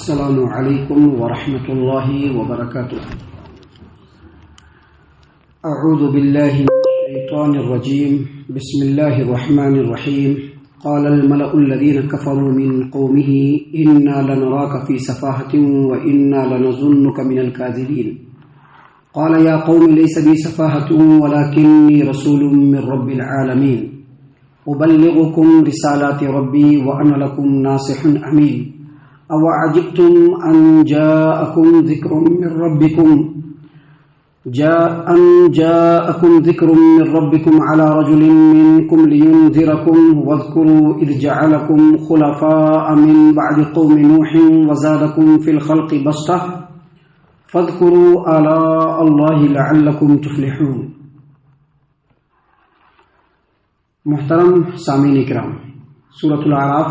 السلام علیکم ورحمۃ اللہ وبرکاتہ۔ اعوذ باللہ من الشیطان الرجیم، بسم اللہ الرحمن الرحیم۔ قال الملأ الذین کفروا من قومه انا لنراک فی سفاہۃ وانا لنظنک من الکاذبین۔ قال یا قوم لیس بی سفاہۃ ولکنی رسول من رب العالمین، ابلغکم رسالات ربی وانا لکم ناصح امین۔ أَوَعَجِبْتُمْ أَنْ جَاءَكُمْ ذِكْرٌ مِّن رَّبِّكُمْ عَلَى رَجُلٍ مِّنكُمْ لِيُنذِرَكُمْ وَاذْكُرُوا إِذْ جَعَلَكُمْ خُلَفَاءَ مِن بَعْدِ قَوْمِ نُوحٍ وَزَادَكُمْ فِي الْخَلْقِ بَسْطَةً فَاذْكُرُوا آلاءَ اللَّهِ لَعَلَّكُمْ تُفْلِحُونَ۔ محترم سامعین کرام، سورۃ الاعراف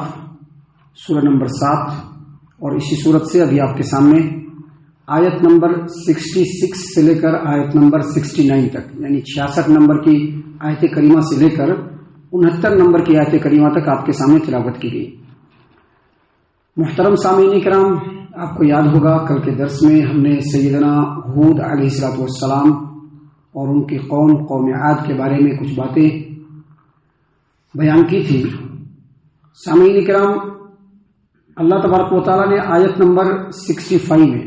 سورہ نمبر 7 اور اسی صورت سے ابھی آپ کے سامنے آیت نمبر 66 سے لے کر آیت نمبر 69 تک، یعنی 66 نمبر کی آیت کریمہ سے لے کر 69 نمبر کی آیت کریمہ تک آپ کے سامنے تلاوت کی گئی۔ محترم سامعین کرام، آپ کو یاد ہوگا کل کے درس میں ہم نے سیدنا ہود علیہ السلام اور ان کی قوم عاد کے بارے میں کچھ باتیں بیان کی تھی۔ سامعین کرام، اللہ تبارک و تعالیٰ نے آیت نمبر 65 میں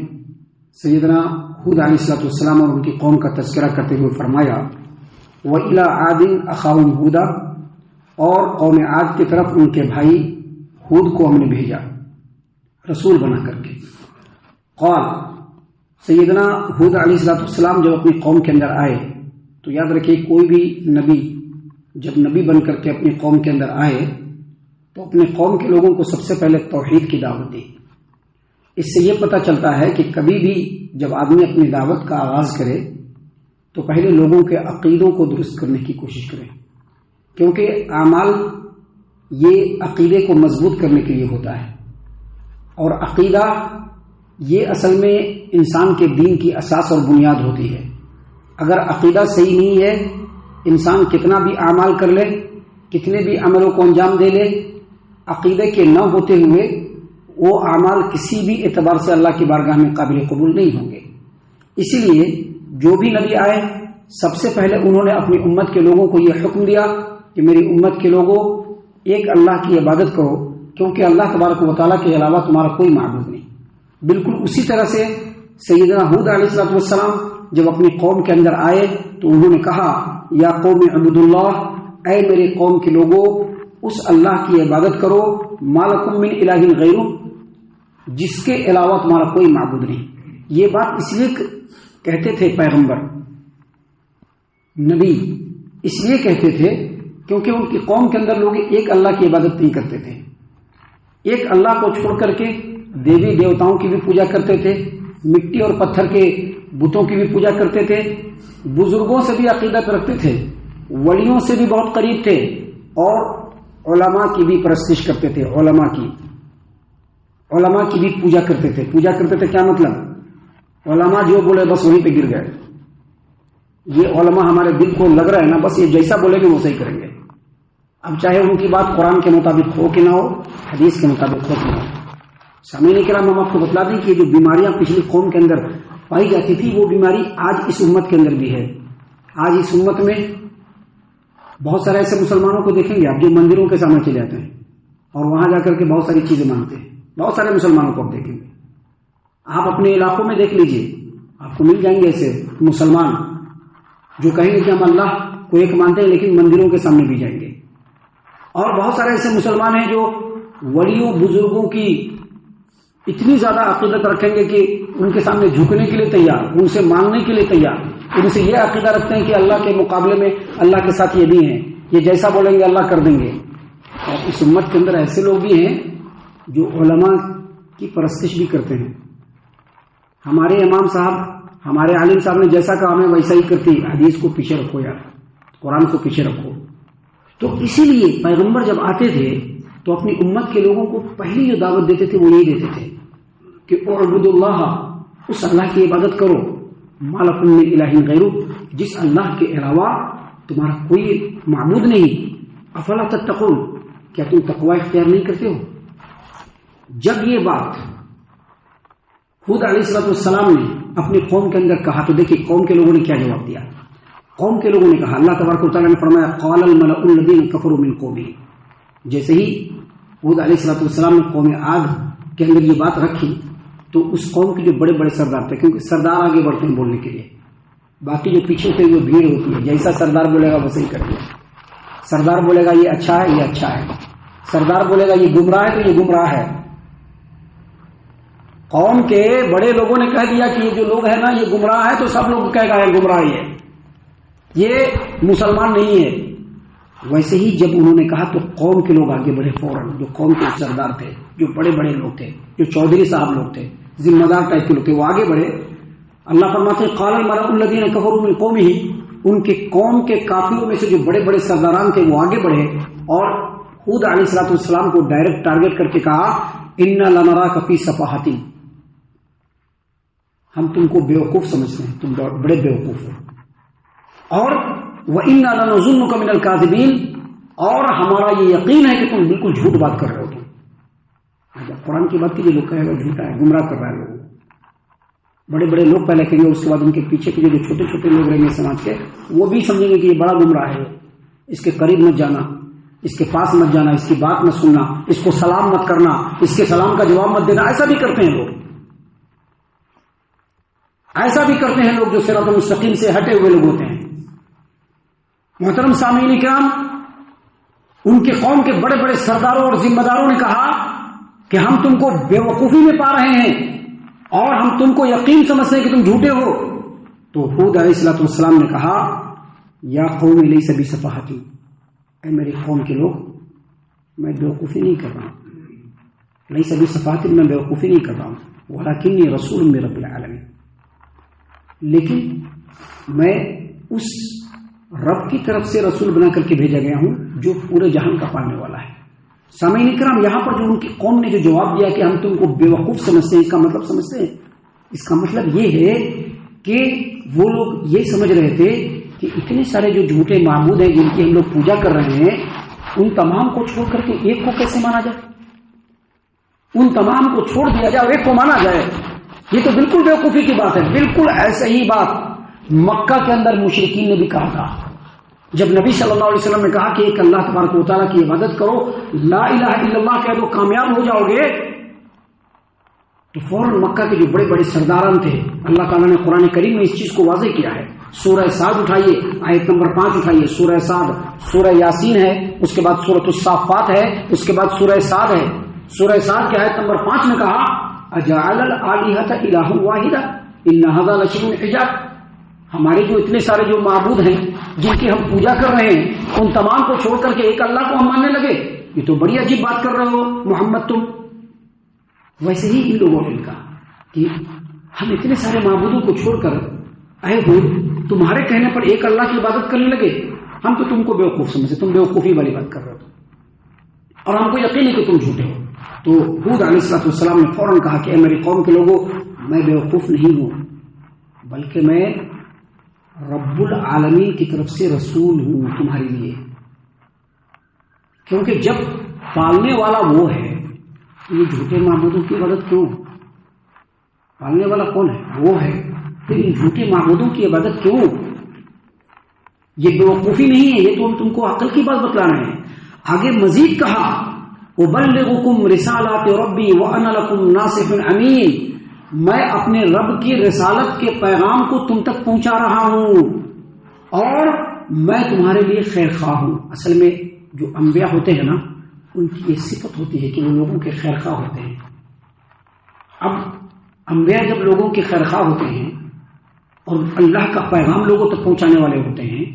سیدنا ہود علیہ السلام اور ان کی قوم کا تذکرہ کرتے ہوئے فرمایا، وَإِلَىٰ عَادٍ أَخَاهُمْ هُودًا، اور قوم عاد کی طرف ان کے بھائی ہود کو ہم نے بھیجا رسول بنا کر کے۔ قال، سیدنا ہود علیہ السلام جب اپنی قوم کے اندر آئے تو یاد رکھیے، کوئی بھی نبی جب نبی بن کر کے اپنی قوم کے اندر آئے تو اپنے قوم کے لوگوں کو سب سے پہلے توحید کی دعوت دی۔ اس سے یہ پتہ چلتا ہے کہ کبھی بھی جب آدمی اپنی دعوت کا آغاز کرے تو پہلے لوگوں کے عقیدوں کو درست کرنے کی کوشش کرے، کیونکہ اعمال یہ عقیدے کو مضبوط کرنے کے لیے ہوتا ہے، اور عقیدہ یہ اصل میں انسان کے دین کی اساس اور بنیاد ہوتی ہے۔ اگر عقیدہ صحیح نہیں ہے، انسان کتنا بھی اعمال کر لے، کتنے بھی عملوں کو انجام دے لے، عقیدے کے نہ ہوتے ہوئے وہ اعمال کسی بھی اعتبار سے اللہ کی بارگاہ میں قابل قبول نہیں ہوں گے۔ اسی لیے جو بھی نبی آئے سب سے پہلے انہوں نے اپنی امت کے لوگوں کو یہ حکم دیا کہ میری امت کے لوگوں ایک اللہ کی عبادت کرو، کیونکہ اللہ تبارک و تعالیٰ کے علاوہ تمہارا کوئی معبود نہیں۔ بالکل اسی طرح سے سیدنا ہود علیہ السلام جب اپنی قوم کے اندر آئے تو انہوں نے کہا، یا قوم اعبدوا اللہ، اے میرے قوم کے لوگوں اس اللہ کی عبادت کرو، ما لکم من الہ غیرہ، جس کے علاوہ تمہارا کوئی معبود نہیں۔ یہ بات اس لیے کہتے تھے پیغمبر نبی، اس لیے کہتے تھے کیونکہ ان کی قوم کے اندر لوگ ایک اللہ کی عبادت نہیں کرتے تھے، ایک اللہ کو چھوڑ کر کے دیوی دیوتاؤں کی بھی پوجا کرتے تھے، مٹی اور پتھر کے بتوں کی بھی پوجا کرتے تھے، بزرگوں سے بھی عقیدت رکھتے تھے، ولیوں سے بھی بہت قریب تھے، اور علماء کی بھی پرستش کرتے تھے، علماء کی بھی پوجا کرتے تھے۔ پوجا کرتے تھے کیا مطلب؟ علماء جو بولے بس وہیں پہ گر گئے، یہ علماء ہمارے دل کو لگ رہا ہے نا، بس یہ جیسا بولے گے وہ صحیح کریں گے، اب چاہے ان کی بات قرآن کے مطابق ہو کہ نہ ہو، حدیث کے مطابق ہو کہ نہ ہو۔ سامعین کرام، ہم آپ کو بتلا دیں کہ جو بیماریاں پچھلی قوم کے اندر پائی جاتی تھی وہ بیماری آج اس امت کے اندر بھی ہے۔ آج اس امت میں بہت سارے ایسے مسلمانوں کو دیکھیں گے آپ جو مندروں کے سامنے چلے جاتے ہیں اور وہاں جا کر کے بہت ساری چیزیں مانگتے ہیں۔ بہت سارے مسلمانوں کو آپ دیکھیں گے، آپ اپنے علاقوں میں دیکھ لیجئے، آپ کو مل جائیں گے ایسے مسلمان جو کہیں گے کہ ہم اللہ کو ایک مانتے ہیں لیکن مندروں کے سامنے بھی جائیں گے، اور بہت سارے ایسے مسلمان ہیں جو ولیوں بزرگوں کی اتنی زیادہ عقیدت رکھیں گے کہ ان کے سامنے جھکنے کے لیے تیار، ان سے مانگنے کے لیے تیار، ان سے یہ عقیدہ رکھتے ہیں کہ اللہ کے مقابلے میں اللہ کے ساتھ یہ بھی ہیں، یہ جیسا بولیں گے اللہ کر دیں گے۔ اور اس امت کے اندر ایسے لوگ بھی ہیں جو علماء کی پرستش بھی کرتے ہیں۔ ہمارے امام صاحب، ہمارے عالم صاحب نے جیسا کہا ہمیں ویسا ہی کرتی، حدیث کو پیچھے رکھو یار، قرآن کو پیچھے رکھو۔ تو اسی لیے پیغمبر جب آتے تھے تو اپنی امت کے لوگوں کو پہلی جو دعوت دیتے تھے وہ یہی دیتے تھے کہ اعبدوا اللہ، اس اللہ کی عبادت کرو، ما لکم من الہ غیرہ، جس اللہ کے علاوہ تمہارا کوئی معبود نہیں، افلا تتقون، کیا تم تقوی اختیار نہیں کرتے ہو؟ جب یہ بات ہود علیہ السلام نے اپنی قوم کے اندر کہا تو دیکھیے قوم کے لوگوں نے کیا جواب دیا. قوم کے لوگوں نے کہا, اللہ تبارک و تعالیٰ نے فرمایا قال الملأ الذین کفروا من قومہ. جیسے ہی ہود علیہ السلام نے قوم عاد کے اندر یہ بات رکھی تو اس قوم کے جو بڑے بڑے سردار تھے, کیونکہ سردار آگے بڑھتے ہیں بولنے کے لیے, باقی جو پیچھے ہوتے ہیں وہ بھیڑ ہوتی ہے, جیسا سردار بولے گا ویسے ہی کریں گے. سردار بولے گا یہ اچھا ہے, یہ اچھا ہے. سردار بولے گا یہ گمراہ ہے تو یہ گمراہ ہے. قوم کے بڑے لوگوں نے کہہ دیا کہ یہ جو لوگ ہیں نا یہ گمراہ ہے, تو سب لوگ کہے گا یہ گمراہ ہے, یہ مسلمان نہیں ہے. ویسے ہی جب انہوں نے کہا تو قوم کے لوگ آگے بڑھے فوراً, جو قوم کے سردار تھے, جو بڑے بڑے لوگ تھے, جو چودھری صاحب لوگ تھے, ذمہ دار ٹائپ کے لوگ تھے, وہ آگے بڑھے. اللہ فرماتے ہیں قال الملأ الذین کفروا من قومہ, ان کے قوم کے کافروں میں سے جو بڑے بڑے سرداران تھے وہ آگے بڑھے اور ہود علیہ السلام کو ڈائریکٹ ٹارگٹ کر کے کہا انا لنراک فی سفاہۃ, ہم تم کو بیوقوف سمجھتے ہیں, تم بڑے بیوقوف ہو, اور وَإِنَّا لَنَظُنُّكَ مِنَ الْكَاذِبِينَ, اور ہمارا یہ یقین ہے کہ تم بالکل جھوٹ بات کر رہے ہو. تم قرآن کی بات کیجیے, لوگ کہے گا جھوٹا ہے, گمراہ کر رہا ہے لوگوں. بڑے بڑے لوگ پہلے کہیں گے, اس کے بعد ان کے پیچھے کے جو چھوٹے چھوٹے لوگ رہیں گے سماج کے, وہ بھی سمجھیں گے کہ یہ بڑا گمراہ ہے, اس کے قریب مت جانا, اس کے پاس مت جانا, اس کی بات مت سننا, اس کو سلام مت کرنا, اس کے سلام کا جواب مت دینا. ایسا بھی کرتے ہیں لوگ, ایسا بھی کرتے ہیں لوگ جو صراط مستقیم سے ہٹے ہوئے لوگ ہوتے ہیں. محترم سامعین کرام, ان کے قوم کے بڑے بڑے سرداروں اور ذمہ داروں نے کہا کہ ہم تم کو بیوقوفی میں پا رہے ہیں اور ہم تم کو یقین سمجھتے ہیں کہ تم جھوٹے ہو. تو ہود علیہ السلام نے کہا یا قوم لیس بسفاہۃ, اے میری قوم کے لوگ, میں بیوقوفی نہیں کر رہا ہوں, لیس بسفاہۃ, میں بیوقوفی نہیں کر رہا ہوں, ولکنی رسول من رب العالمین, لیکن میں اس رب کی طرف سے رسول بنا کر کے بھیجا گیا ہوں جو پورے جہان کا پالنے والا ہے. سامعین کرام, یہاں پر جو ان کی قوم نے جو جواب دیا کہ ہم تم کو بیوقوف سمجھتے ہیں, اس کا مطلب سمجھتے ہیں؟ اس کا مطلب یہ ہے کہ وہ لوگ یہ سمجھ رہے تھے کہ اتنے سارے جو جھوٹے معبود ہیں جن کی ہم لوگ پوجا کر رہے ہیں, ان تمام کو چھوڑ کر کے ایک کو کیسے مانا جائے, ان تمام کو چھوڑ دیا جائے اور ایک کو مانا جائے. یہ تو بالکل بیوقوفی کی بات ہے. بالکل ایسے ہی بات مکہ کے اندر مشرکین نے بھی کہا تھا. جب نبی صلی اللہ علیہ وسلم نے کہا کہ ایک اللہ تبارک و تعالیٰ کی عبادت کرو, لا الہ الا اللہ کہہ دو, کامیاب ہو جاؤ گے, تو فوراً مکہ کے جو بڑے بڑے سرداران تھے, اللہ تعالیٰ نے قرآن کریم میں اس چیز کو واضح کیا ہے. سورہ سعد اٹھائیے, آیت نمبر 5 اٹھائیے, سورہ سعد, سورہ یاسین ہے, اس کے بعد سورۃ الصافات ہے, اس کے بعد سورہ سعد ہے. سورہ سعد کے آیت نمبر 5 میں کہا اجعل الآلہۃ الہا واحدا ان ھذا لشیء عجاب, ہمارے جو اتنے سارے جو معبود ہیں جن کی ہم پوجا کر رہے ہیں, ان تمام کو چھوڑ کر کے ایک اللہ کو ہم ماننے لگے, یہ تو بڑی عجیب بات کر رہے ہو محمد تم. ویسے ہی ان لوگوں نے کہا کہ ہم اتنے سارے معبودوں کو چھوڑ کر آئے ہوئے تمہارے کہنے پر ایک اللہ کی عبادت کرنے لگے, ہم تو تم کو بیوقوف سمجھتے, تم بیوقوفی والی بات کر رہے ہو اور ہم کو یقین ہے کہ تم جھوٹے ہو. تو ہود علیہ السلام نے فوراً کہا کہ اے میری قوم کے لوگوں, میں بیوقوف نہیں ہوں, بلکہ میں رب العالمین کی طرف سے رسول ہوں تمہارے لیے. کیونکہ جب پالنے والا وہ ہے تو یہ جھوٹے معبودوں کی عبادت کیوں؟ پالنے والا کون ہے؟ وہ ہے, پھر ان جھوٹے معبودوں کی عبادت کیوں؟ یہ بیوقوفی نہیں ہے, یہ تو ہم تم کو عقل کی بات بتلا رہے ہیں. آگے مزید کہا ابلغکم رسالات ربی وانا لکم ناصح امین, میں اپنے رب کی رسالت کے پیغام کو تم تک پہنچا رہا ہوں اور میں تمہارے لیے خیر خواہ ہوں. اصل میں جو انبیاء ہوتے ہیں نا, ان کی یہ صفت ہوتی ہے کہ وہ لوگوں کے خیر خواہ ہوتے ہیں. اب انبیاء جب لوگوں کے خیر خواہ ہوتے ہیں اور اللہ کا پیغام لوگوں تک پہنچانے والے ہوتے ہیں,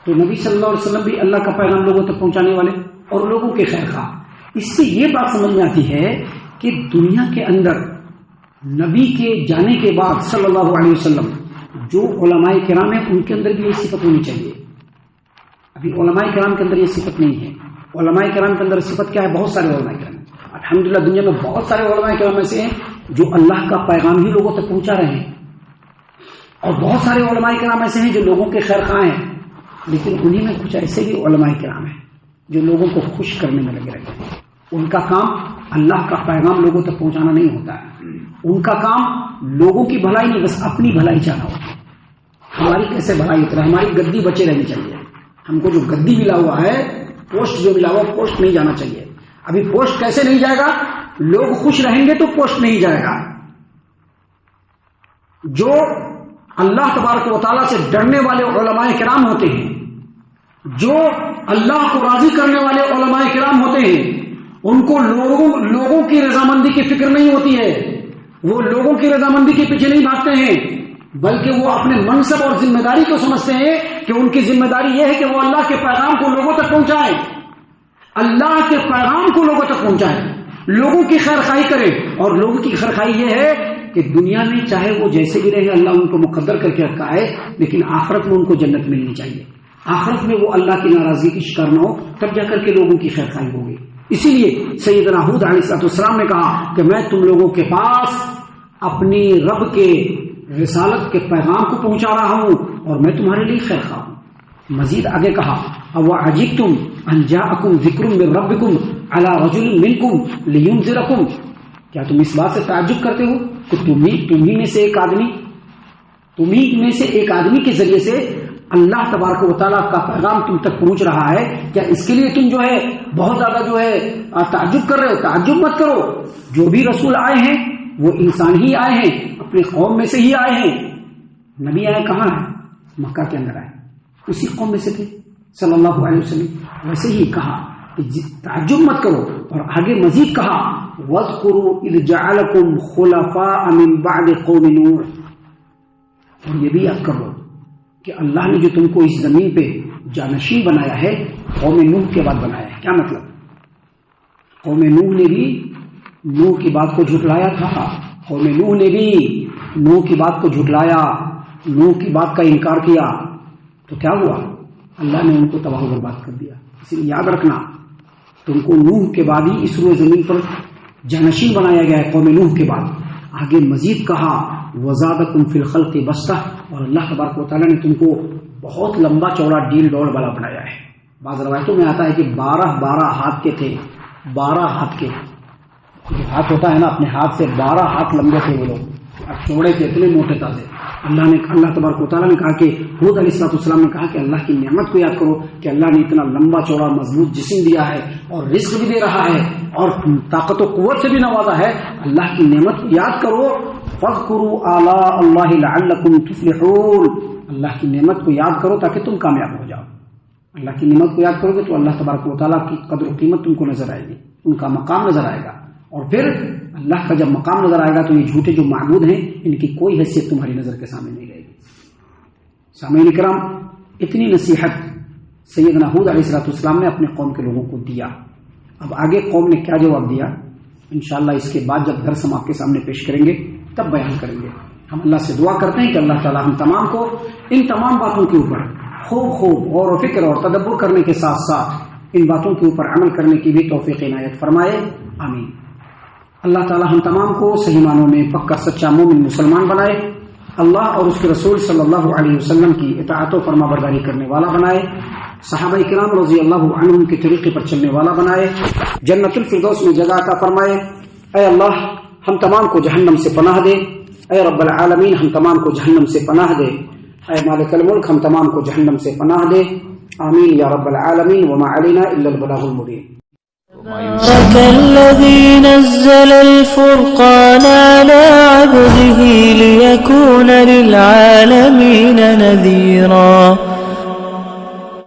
تو نبی صلی اللہ علیہ وسلم بھی اللہ کا پیغام لوگوں تک پہنچانے والے اور لوگوں کے خیر خواہ. اس سے یہ بات سمجھ میں آتی ہے کہ دنیا کے اندر نبی کے جانے کے بعد صلی اللہ علیہ وسلم جو علماء کرام ہیں ان کے اندر بھی یہ صفت ہونی چاہیے. ابھی علماء کرام کے اندر یہ صفت نہیں ہے. علماء کرام کے اندر صفت کیا ہے؟ بہت سارے علماء کرام, الحمدللہ دنیا میں بہت سارے علماء کرام ایسے ہیں جو اللہ کا پیغام ہی لوگوں تک پہنچا رہے ہیں, اور بہت سارے علماء کرام ایسے ہیں جو لوگوں کے خیر خواہ ہیں, لیکن انہی میں کچھ ایسے بھی علماء کرام ہیں جو لوگوں کو خوش کرنے میں لگے رہتے ہیں. ان کا کام اللہ کا پیغام لوگوں تک پہنچانا نہیں ہوتا ہے. ان کا کام لوگوں کی بھلائی نہیں، بس اپنی بھلائی چاہنا ہوتا ہے. ہماری کیسے بھلائی ہوتا ہے؟ ہماری گدی بچے رہنی چاہیے. ہم کو جو گدی ملا ہوا ہے، پوسٹ جو ملا ہوا، پوسٹ نہیں جانا چاہیے. ابھی پوسٹ کیسے نہیں جائے گا؟ لوگ خوش رہیں گے تو پوسٹ نہیں جائے گا. جو اللہ تبارک و تعالیٰ سے ڈرنے والے علماء کرام ہوتے ہیں، جو اللہ کو راضی کرنے والے علماء کرام ہوتے ہیں، ان کو لوگوں کی رضامندی کی فکر نہیں ہوتی ہے. وہ لوگوں کی رضامندی کے پیچھے نہیں بھاگتے ہیں، بلکہ وہ اپنے منصب اور ذمہ داری کو سمجھتے ہیں کہ ان کی ذمہ داری یہ ہے کہ وہ اللہ کے پیغام کو لوگوں تک پہنچائیں، اللہ کے پیغام کو لوگوں تک پہنچائیں، لوگوں کی خیر خواہی کریں. اور لوگوں کی خیر خواہی یہ ہے کہ دنیا میں چاہے وہ جیسے بھی رہے، اللہ ان کو مقدر کر کے رکھا ہے، لیکن آخرت میں ان کو جنت ملنی چاہیے. آخرت میں وہ اللہ کی ناراضگی کی شکار نہ ہو، تب جا کر کے لوگوں کی خیر خواہی ہوگی. اسی لیے سیدنا ہود علیہ السلام نے کہا کہ میں تم لوگوں کے پاس اپنی رب کے رسالت کے پیغام کو پہنچا رہا ہوں اور میں تمہارے لیے خیر خواہ ہوں. مزید آگے کہا اوعجبتم ان جاءکم ذکر من ربکم علی رجل منکم لینذرکم، کیا تم اس بات سے تعجب کرتے ہو کہ تمہیں میں سے ایک آدمی کے ذریعے سے اللہ تبارک و تعالیٰ کا پیغام تم تک پہنچ رہا ہے؟ کیا اس کے لیے تم جو ہے بہت زیادہ جو ہے تعجب کر رہے ہو؟ تعجب مت کرو. جو بھی رسول آئے ہیں وہ انسان ہی آئے ہیں، اپنی قوم میں سے ہی آئے ہیں. نبی آئے کہاں ہے؟ مکہ کے اندر آئے، اسی قوم میں سے تھے صلی اللہ علیہ وسلم. ویسے ہی کہا کہ تعجب مت کرو. اور آگے مزید کہا وَاذْكُرُوا إِذْ جَعَلَكُمْ خُلَفَاءَ مِنْ بَعْدِ قَوْمِ نُوحٍ، اور یہ بھی یاد کرو کہ اللہ نے جو تم کو اس زمین پہ جانشین بنایا ہے، قوم نوح کے بعد بنایا ہے. کیا مطلب؟ قوم نوح نے بھی نوح کی بات کو جھٹلایا تھا، قوم نوح نے بھی نوح کی بات کو جھٹلایا، نوح کی بات کا انکار کیا، تو کیا ہوا؟ اللہ نے ان کو تباہ و برباد کر دیا. اس لیے یاد رکھنا، تم کو نوح کے بعد ہی اس روئے زمین پر جانشین بنایا گیا ہے، قوم نوح کے بعد. آگے مزید کہا وزادکم فی الخلق بسطہ، اور اللہ تبارک و تعالیٰ نے تم کو بہت لمبا چوڑا ڈیل ڈول والا بنایا ہے. بعض روایتوں میں آتا ہے کہ 12 ہاتھ کے تھے، 12 ہاتھ کے. جو ہاتھ ہوتا ہے نا، اپنے ہاتھ سے 12 ہاتھ لمبے تھے وہ لوگ، اور چوڑے تھے، اتنے موٹے تازے. اللہ تبارک و تعالیٰ نے کہا کہ حود علیہ السلام نے کہا کہ اللہ کی نعمت کو یاد کرو کہ اللہ نے اتنا لمبا چوڑا مضبوط جسم دیا ہے اور رزق بھی دے رہا ہے اور طاقت و قوت سے بھی نوازا ہے. اللہ کی نعمت کو یاد کرو. فاذکروا آلاء اللہ لعلکم تفلحون، اللہ کی نعمت کو یاد کرو تاکہ تم کامیاب ہو جاؤ. اللہ کی نعمت کو یاد کرو گے تو اللہ تبارک و تعالیٰ کی قدر و قیمت تم کو نظر آئے گی، ان کا مقام نظر آئے گا. اور پھر اللہ کا جب مقام نظر آئے گا تو یہ جھوٹے جو معبود ہیں ان کی کوئی حیثیت تمہاری نظر کے سامنے نہیں رہے گی. سامعین کرام، اتنی نصیحت سیدنا حود علیہ السلام نے اپنے قوم کے لوگوں کو دیا. اب آگے قوم نے کیا جواب دیا، انشاءاللہ اس کے بعد جب درس ہم آپ کے سامنے پیش کریں گے تب بیان کریں گے. ہم اللہ سے دعا کرتے ہیں کہ اللہ تعالیٰ ہم تمام کو ان تمام باتوں کے اوپر خوب غور و فکر اور تدبر کرنے کے ساتھ ساتھ ان باتوں کے اوپر عمل کرنے کی بھی توفیق عنایت فرمائے. آمین. اللہ تعالیٰ ہم تمام کو صحیح معنوں میں پکا سچا مومن مسلمان بنائے، اللہ اور اس کے رسول صلی اللہ علیہ وسلم کی اطاعت و فرما برداری کرنے والا بنائے، صحابہ کرام رضی اللہ عنہم کے طریقے پر چلنے والا بنائے، جنت الفردوس میں جگہ عطا فرمائے. اے اللہ ہم تمام کو جہنم سے پناہ دے. اے رب العالمین ہم تمام کو جہنم سے پناہ دے. اے مالک الملک ہم تمام کو جہنم سے پناہ دے. آمین یا رب العالمین. وما علینا الا البلاغ المبین. تبارك الذي نزل الفرقان على عبده ليكون للعالمين نذيرا.